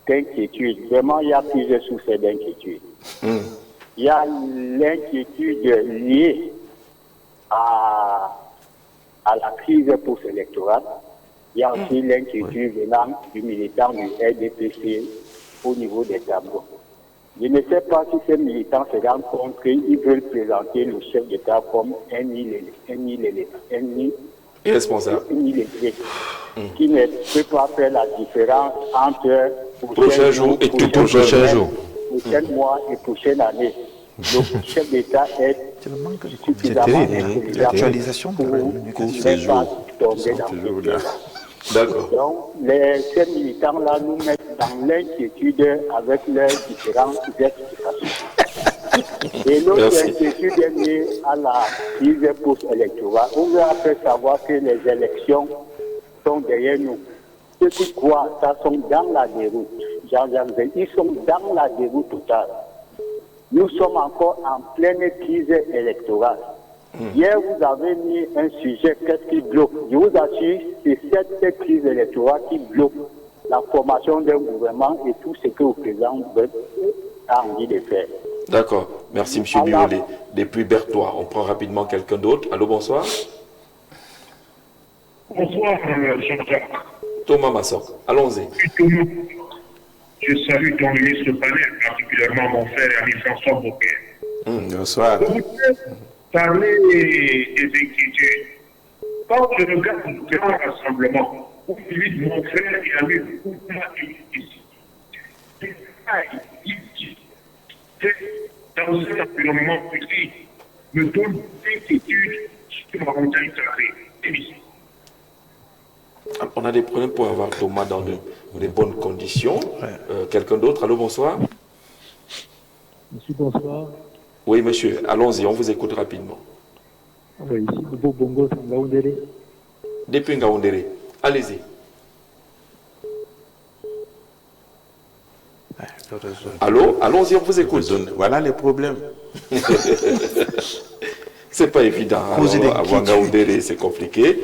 d'inquiétude. Vraiment, il y a plusieurs sources d'inquiétude. Il y a l'inquiétude liée à la crise post-électorale. Il y a aussi l'inquiétude venant du militant du RDPC au niveau des tableaux. Je ne sais pas si ces militants se rendent compte qu'ils veulent présenter le chef d'État comme un irresponsable illettré qui ne peut pas faire la différence entre prochain jour et tout prochain jour, prochain mois et prochaine année. Le chef d'État est suffisamment intelligent L'actualisation de la pour communication. ne pas tomber dans ce piège. d'accord. Donc, ces militants-là nous mettent dans l'inquiétude avec leurs différentes explications. Et notre Merci. inquiétude est liée à la crise post-électorale. On leur a fait savoir que les élections sont derrière nous. Ceux qui croient, ça sont dans la déroute. Ils sont dans la déroute totale. Nous sommes encore en pleine crise électorale. Hier, vous avez mis un sujet, qu'est-ce qui bloque? Je vous assure, c'est cette crise électorale qui bloque la formation d'un gouvernement et tout ce que le président a envie de faire. D'accord. Merci, M. Biolay. Depuis Berthois, on prend rapidement quelqu'un d'autre. Allô, bonsoir. Bonsoir, Jean-Jacques. Thomas Massok. Allons-y. Je salue ton ministre panel, particulièrement mon frère ami François Bocquet. Bonsoir. Je voudrais parler des inquiétudes. Quand je regarde le grand rassemblement, où celui de mon frère et ami Kouma est ici, dans cet environnement précis, me donne des inquiétudes sur ma montagne sacrée. On a des problèmes pour avoir Thomas dans de bonnes conditions. Quelqu'un d'autre? Allô, bonsoir. Monsieur, bonsoir. Oui, monsieur. Allons-y, on vous écoute rapidement. Oui, ici, Bobo Bongo, Ngaoundéré. Depuis Ngaoundéré. Allez-y. Allô? Allons-y, on vous écoute. Voilà les problèmes. C'est pas évident. Poser des Avoir Ngaoundéré, c'est compliqué.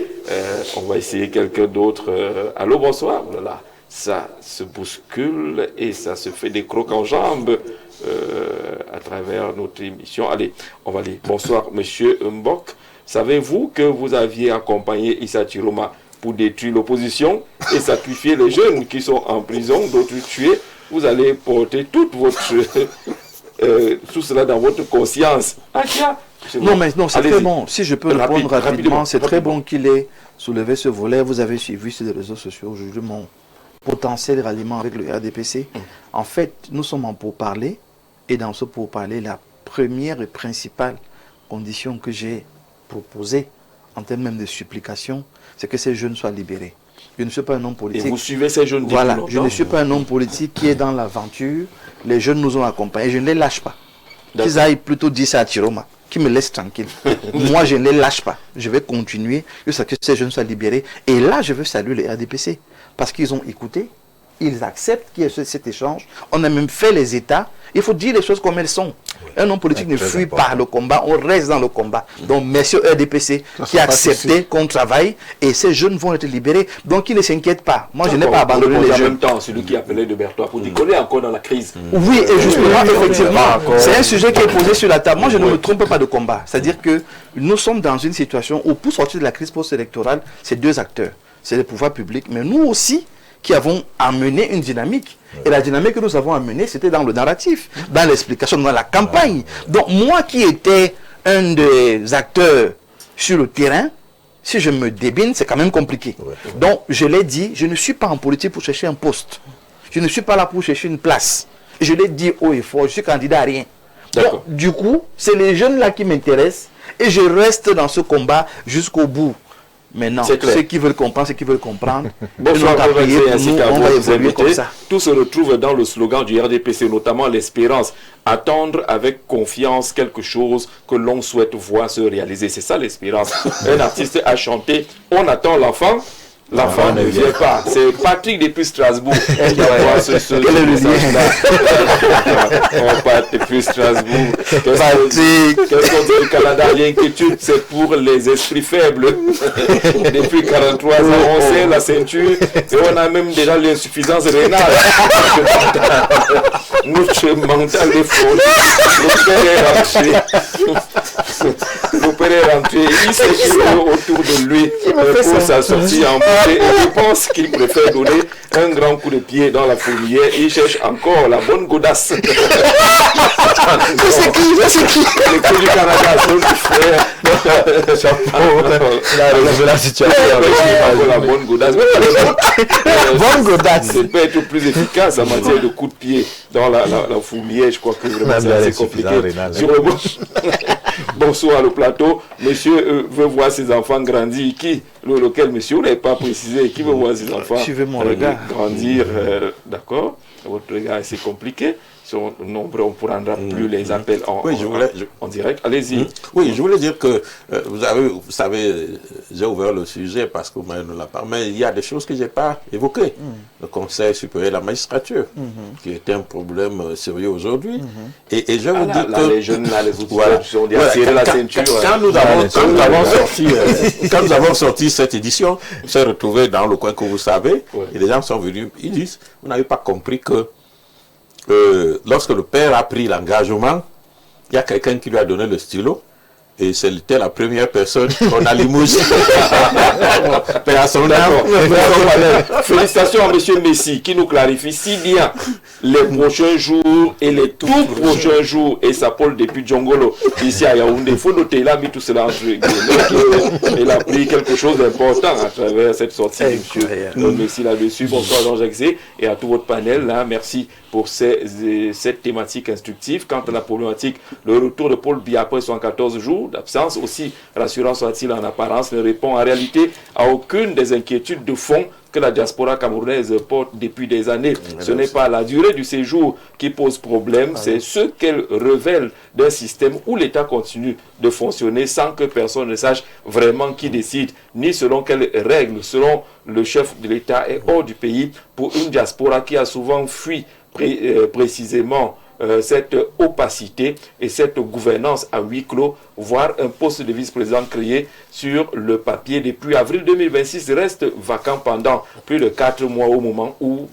On va essayer quelqu'un d'autre. Allô, bonsoir. Voilà. Ça se bouscule et ça se fait des crocs en jambes à travers notre émission. Allez, on va aller. Bonsoir, monsieur Mbok. Savez-vous que vous aviez accompagné Issa Chiroma pour détruire l'opposition et sacrifier les jeunes qui sont en prison, d'autres tués? Vous allez porter toute votre tout cela dans votre conscience. Ah, tiens. Non, mais non, c'est très bon. Si je peux répondre rapidement, rapidement, c'est très bon qu'il ait soulevé ce volet. Vous avez suivi sur les réseaux sociaux aujourd'hui mon potentiel ralliement avec le RDPC. En fait, nous sommes en pourparlers. Et dans ce pourparler, la première et principale condition que j'ai proposée, en termes même de supplication, c'est que ces jeunes soient libérés. Je ne suis pas un homme politique. Et vous suivez ces jeunes depuis Voilà, longtemps? je ne suis pas un homme politique qui est dans l'aventure. Les jeunes nous ont accompagnés. Je ne les lâche pas. Qu'ils aillent plutôt dire ça à Chiroma, qui me laisse tranquille. Moi, je ne les lâche pas. Je vais continuer jusqu'à ce que ces jeunes soient libérés. Et là, je veux saluer les RDPC. Parce qu'ils ont écouté, ils acceptent qu'il y ait cet échange. On a même fait les états. Il faut dire les choses comme elles sont. Un homme politique ne fuit pas le combat, on reste dans le combat. Donc, merci au RDPC qui a accepté qu'on travaille et ces jeunes vont être libérés. Donc, ils ne s'inquiètent pas. Moi, je n'ai pas abandonné les En jeunes. même temps, celui qui appelait de Berthois pour dire qu'on est encore dans la crise. Oui, et justement, effectivement, c'est un sujet qui est posé sur la table. Moi, je ne me trompe pas de combat. C'est-à-dire que nous sommes dans une situation où, pour sortir de la crise post-électorale, c'est deux acteurs. C'est le pouvoir public, mais nous aussi, qui avons amené une dynamique. Et la dynamique que nous avons amenée, c'était dans le narratif, dans l'explication, dans la campagne. Donc, moi qui étais un des acteurs sur le terrain, si je me débine, c'est quand même compliqué. Donc, je l'ai dit, je ne suis pas en politique pour chercher un poste. Je ne suis pas là pour chercher une place. Je l'ai dit haut et fort, je suis candidat à rien. Donc, du coup, c'est les jeunes là qui m'intéressent et je reste dans ce combat jusqu'au bout. Maintenant, ceux qui veulent comprendre, ceux qui veulent comprendre. Bonsoir, ainsi qu'à on va évoluer comme ça. Tout se retrouve dans le slogan du RDPC, notamment l'espérance. Attendre avec confiance quelque chose que l'on souhaite voir se réaliser. C'est ça l'espérance. Un artiste a chanté, on attend l'enfant. L'enfant ne vient pas. C'est Patrick depuis Strasbourg qui envoie ce message-là. On part depuis Strasbourg. Qu'est-ce qu'on dit du Canada? L'inquiétude, c'est pour les esprits faibles. Depuis 43 ans, on sait la ceinture et on a même déjà l'insuffisance rénale. Notre mental est faux. Le père est rentré. Le père père est rentré, il s'est fait autour de lui pour sa sortie en beauté. Et je pense qu'il préfère donner un grand coup de pied dans la fourmilière et il cherche encore la bonne godasse. C'est qui? Le coup du Canada, son frère. Il a relevé la situation. La bonne godasse. Bonne godasse. Ça peut être plus efficace en matière de coup de pied dans la fourmilière. Je crois que vraiment c'est assez compliqué. Sur le bonsoir le plateau. Monsieur veut voir ses enfants grandir. Qui? Lequel monsieur? Vous n'avez pas précisé. Qui veut voir ses enfants grandir? D'accord. Votre regard est assez compliqué. Sont nombreux, on ne prendra plus les appels en direct. Allez-y. Oui, je voulais dire que, vous savez, j'ai ouvert le sujet parce que vous m'avez donné la parole, mais il y a des choses que je n'ai pas évoquées. Le Conseil supérieur de la magistrature, qui est un problème sérieux aujourd'hui. Et je vous dis que... Les jeunes, là, les outils, on dit à tirer la ceinture. Quand nous avons sorti cette édition, on s'est retrouvés dans le coin que vous savez, et les gens sont venus, ils disent, vous n'avez pas compris que lorsque le père a pris l'engagement, il y a quelqu'un qui lui a donné le stylo et c'était la première personne qu'on a limogé. Félicitations à M. Messi qui nous clarifie si bien les prochains jours et les tout prochains jours, et ça parle depuis Djongolo ici à Yaoundé. Il faut noter, il a mis tout cela entre guillemets. Il a pris quelque chose d'important à travers cette sortie de M. Messi là-dessus. Bonsoir Jean-Jacques Zé et à tout votre panel. Là. Merci pour cette thématique instructive. Quant à la problématique, le retour de Paul Biya après 114 jours d'absence, aussi rassurant soit-il en apparence, ne répond en réalité à aucune des inquiétudes de fond que la diaspora camerounaise porte depuis des années. Ce n'est pas la durée du séjour qui pose problème, c'est ce qu'elle révèle d'un système où l'État continue de fonctionner sans que personne ne sache vraiment qui décide, ni selon quelles règles, selon le chef de l'État et hors du pays, pour une diaspora qui a souvent fui précisément cette opacité et cette gouvernance à huis clos, voire un poste de vice-président créé sur le papier depuis avril 2026 reste vacant pendant plus de 4 mois au moment où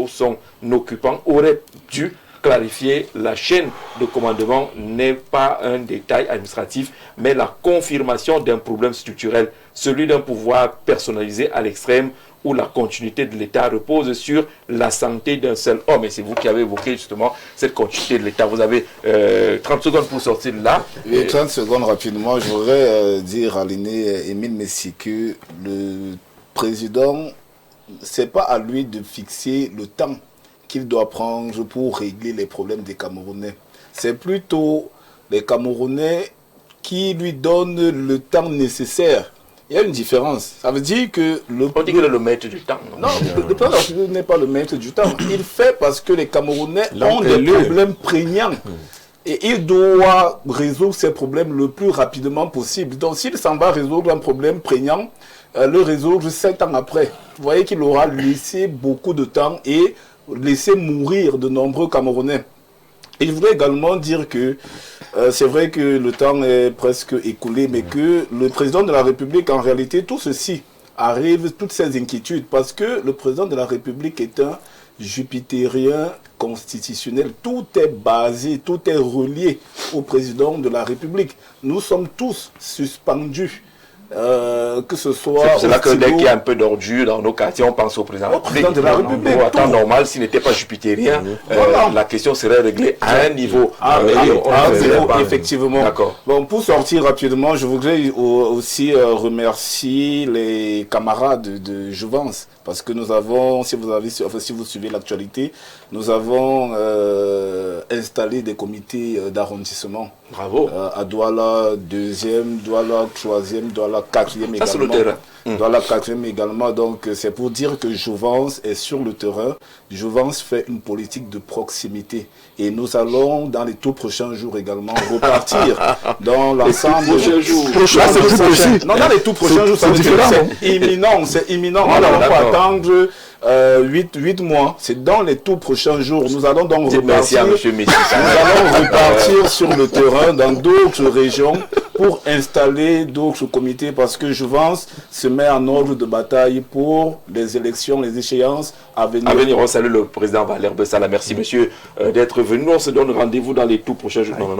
son occupant aurait dû clarifier la chaîne de commandement n'est pas un détail administratif, mais la confirmation d'un problème structurel, celui d'un pouvoir personnalisé à l'extrême, où la continuité de l'État repose sur la santé d'un seul homme. Et c'est vous qui avez évoqué justement cette continuité de l'État. Vous avez 30 secondes pour sortir de là. 30 secondes rapidement. Je voudrais dire à l'aîné Émile Messi que le président, c'est pas à lui de fixer le temps qu'il doit prendre pour régler les problèmes des Camerounais. C'est plutôt les Camerounais qui lui donnent le temps nécessaire. Il y a une différence. Ça veut dire que on dit que le maître du temps. Non, le président n'est pas le maître du temps. Il fait parce que les Camerounais ont des problèmes prégnants. Et il doit résoudre ces problèmes le plus rapidement possible. Donc s'il s'en va résoudre un problème prégnant, le résoudre 7 ans après. Vous voyez qu'il aura laissé beaucoup de temps et laissé mourir de nombreux Camerounais. Et je voudrais également dire que c'est vrai que le temps est presque écoulé, mais que le président de la République, en réalité, tout ceci arrive, toutes ces inquiétudes, parce que le président de la République est un jupitérien constitutionnel. Tout est basé, tout est relié au président de la République. Nous sommes tous suspendus. Que ce soit... C'est là que dès qu'il y a un peu d'ordure dans nos quartiers, on pense au président de la République. En temps normal, s'il n'était pas jupitérien, la question serait réglée à un niveau. Effectivement. Bon, pour sortir rapidement, je voudrais aussi remercier les camarades de Jouvence, parce que nous avons, si vous suivez l'actualité, nous avons installé des comités d'arrondissement. Bravo. À Douala 2e, Douala 3e, Douala 4e également. Ça, c'est le terrain. Douala 4e également. Donc, c'est pour dire que Jouvence est sur le terrain. Jouvence fait une politique de proximité. Et nous allons, dans les tout prochains jours également, repartir dans l'ensemble. Les prochains jours. Non, dans les tout prochains jours, c'est imminent. C'est imminent. Alors, on va attendre 8 mois. C'est dans les tout prochains jours. Nous allons donc repartir. Sur le terrain dans d'autres régions pour installer d'autres comités, parce que Jouvence se met en ordre de bataille pour les élections, les échéances à venir. On salue le président Valère Bessala. Merci monsieur d'être venu. On se donne rendez-vous dans les tout prochains jours. Non.